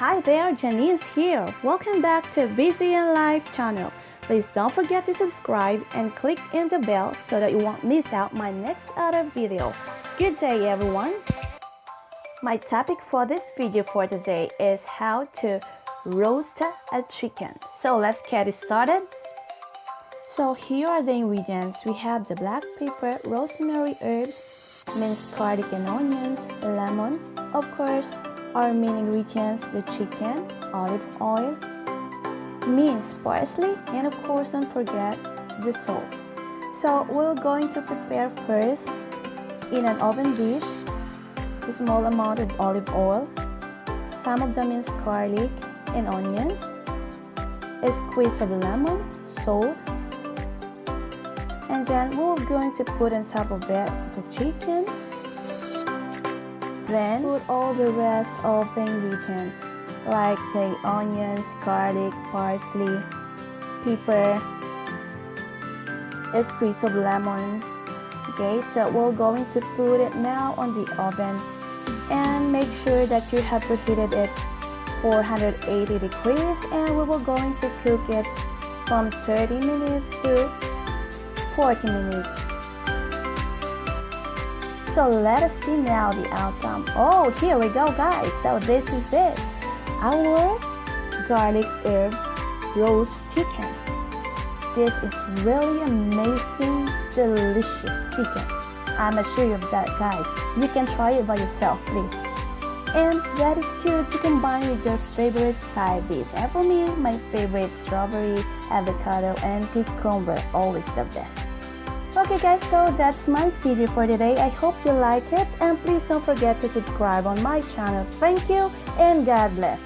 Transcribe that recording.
Hi there, Janice here. Welcome back to Busy and Life channel. Please don't forget to subscribe and click in the bell so that you won't miss out my next other video. Good day everyone. My topic for this video for today is how to roast a chicken. So let's get it started. So here are the ingredients. We have the black pepper, rosemary, herbs, minced garlic and onions, lemon, of course, our main ingredients, the chicken, olive oil, minced parsley, and of course don't forget the salt. So we're going to prepare first in an oven dish a small amount of olive oil, some of the minced garlic and onions, a squeeze of lemon, salt, and then we're going to put on top of it the chicken. Then put all the rest of the ingredients like the onions, garlic, parsley, pepper, a squeeze of lemon. Okay, so we're going to put it now on the oven and make sure that you have preheated it 480 degrees, and we were going to cook it from 30 minutes to 40 minutes. So let us see now the outcome. Oh, here we go guys. So this is it. Our garlic herb roast chicken. This is really amazing, delicious chicken. I'm assured of that guys. You can try it by yourself please. And that is good to combine with your favorite side dish. And for me, my favorite strawberry, avocado, and cucumber. Always the best. Okay guys, so that's my video for today. I hope you like it, and please don't forget to subscribe on my channel. Thank you and God bless.